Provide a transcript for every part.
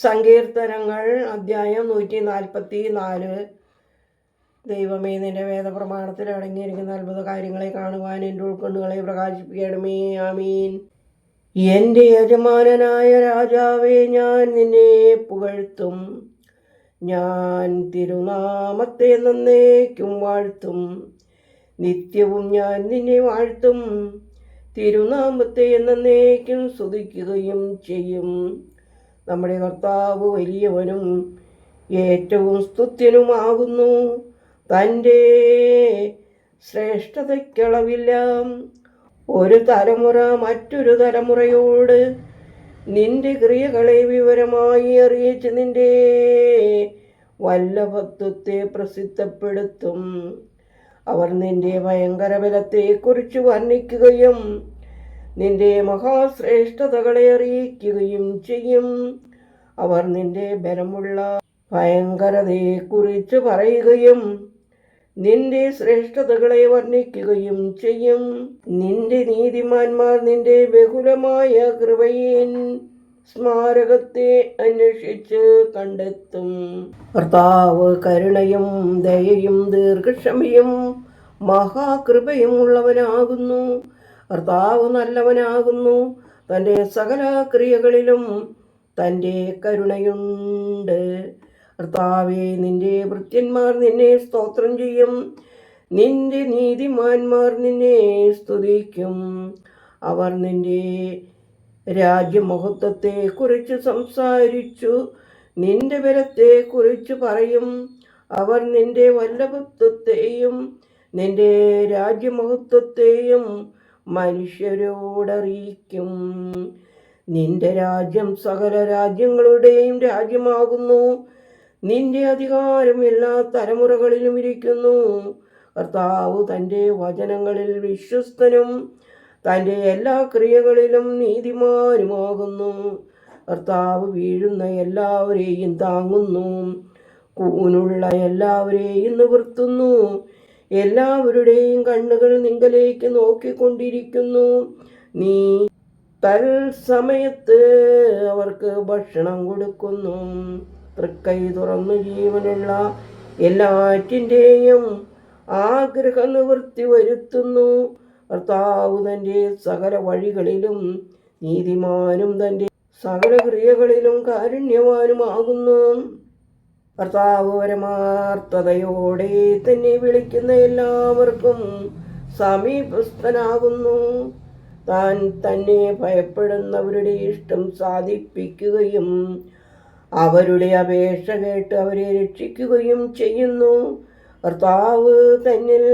സങ്കീർത്തനങ്ങൾ അധ്യായം 144. ദൈവമേ, നിന്റെ വേദപ്രമാണത്തിൽ അടങ്ങിയിരിക്കുന്ന അത്ഭുത കാര്യങ്ങളെ കാണുവാൻ എൻ്റെ ഉൾക്കണ്ണുകളെ പ്രകാശിപ്പിക്കണമേ. ആമീൻ. എൻ്റെ യജമാനനായ രാജാവേ, ഞാൻ നിന്നെ പുകഴ്ത്തും. ഞാൻ തിരുനാമത്തെ എന്നേക്കും വാഴ്ത്തും. നിത്യവും ഞാൻ നിന്നെ വാഴ്ത്തും. തിരുനാമത്തെ എന്നേക്കും സ്തുതിക്കുകയും ചെയ്യും. നമ്മുടെ കർത്താവ് വലിയവനും ഏറ്റവും സ്തുത്യനുമാകുന്നു. തൻ്റെ ശ്രേഷ്ഠതയ്ക്കളവില്ല. ഒരു തലമുറ മറ്റൊരു തലമുറയോട് നിന്റെ ക്രിയകളെ വിവരമായി അറിയിച്ച് നിന്റെ വല്ലഭത്വത്തെ പ്രസിദ്ധപ്പെടുത്തും. അവർ നിന്റെ ഭയങ്കര ബലത്തെക്കുറിച്ച് വർണ്ണിക്കുകയും നിന്റെ മഹാശ്രേഷ്ഠതകളെ അറിയിക്കുകയും ചെയ്യും. അവർ നിന്റെ ബലമുള്ള ഭയങ്കരതയെക്കുറിച്ച് പറയുകയും നിന്റെ ശ്രേഷ്ഠതകളെ വർണ്ണിക്കുകയും ചെയ്യും. നിന്റെ നീതിമാന്മാർ നിന്റെ ബഹുലമായ കൃപയിൻ സ്മാരകത്തെ അന്വേഷിച്ച് കണ്ടെത്തും. കർത്താവ് കരുണയും ദയയും ദീർഘക്ഷമയും മഹാകൃപയും ഉള്ളവനാകുന്നു. കർത്താവ് നല്ലവനാകുന്നു. തൻ്റെ സകല ക്രിയകളിലും തൻ്റെ കരുണയുണ്ട്. കർത്താവേ, നിന്റെ ഭൃത്യന്മാർ നിന്നെ സ്തോത്രം ചെയ്യും. നിന്റെ നീതിമാന്മാർ നിന്നെ സ്തുതിക്കും. അവർ നിന്റെ രാജ്യമഹത്വത്തെക്കുറിച്ച് സംസാരിച്ചു നിന്റെ ബലത്തെക്കുറിച്ച് പറയും. അവർ നിന്റെ വല്ലഭത്വത്തെയും നിന്റെ രാജ്യമഹത്വത്തെയും മനുഷ്യരോടറിയിക്കും. നിന്റെ രാജ്യം സകല രാജ്യങ്ങളുടെയും രാജ്യമാകുന്നു. നിന്റെ അധികാരം എല്ലാ തലമുറകളിലും ഇരിക്കുന്നു. കർത്താവ് തൻ്റെ വചനങ്ങളിൽ വിശ്വസ്തനും തൻ്റെ എല്ലാ ക്രിയകളിലും നീതിമാനുമാകുന്നു. കർത്താവ് വീഴുന്ന എല്ലാവരെയും താങ്ങുന്നു. കൂനുള്ള എല്ലാവരെയും നിവർത്തുന്നു. എല്ലാവരുടെയും കണ്ണുകൾ നിങ്കലേക്ക് നോക്കിക്കൊണ്ടിരിക്കുന്നു. നീ തൽസമയത്ത് അവർക്ക് ഭക്ഷണം കൊടുക്കുന്നു. തൃക്കൈ തുറന്നു ജീവനുള്ള എല്ലാറ്റിൻ്റെയും ആഗ്രഹ നിവൃത്തി വരുത്തുന്നു. കർത്താവ് തൻ്റെ സകല വഴികളിലും നീതിമാനും തൻ്റെ സകല ക്രിയകളിലും കാരുണ്യവാനുമാകുന്നു. കർത്താവ് പരമാർത്ഥതയോടെ തന്നെ വിളിക്കുന്ന എല്ലാവർക്കും സമീപസ്ഥനാകുന്നു. താൻ തന്നെ ഭയപ്പെടുന്നവരുടെ ഇഷ്ടം സാധിപ്പിക്കുകയും അവരുടെ അപേക്ഷ കേട്ട് അവരെ രക്ഷിക്കുകയും ചെയ്യുന്നു. കർത്താവ് തന്നിൽ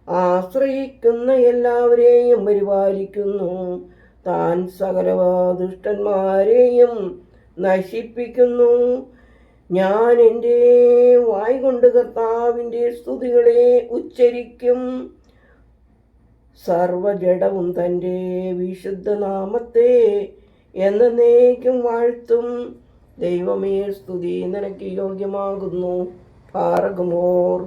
ആശ്രയിക്കുന്ന എല്ലാവരെയും പരിപാലിക്കുന്നു. താൻ സകല ദുഷ്ടന്മാരെയും നശിപ്പിക്കുന്നു. ഞാൻ എൻ്റെ വായ് കൊണ്ട് കർത്താവിൻ്റെ സ്തുതികളെ ഉച്ചരിക്കും. സർവജഡവും തൻ്റെ വിശുദ്ധ നാമത്തെ എന്നേക്കും വാഴ്ത്തും. ദൈവമേ, സ്തുതി നിനക്ക് യോഗ്യമാകുന്നു. പാറകുമോർ.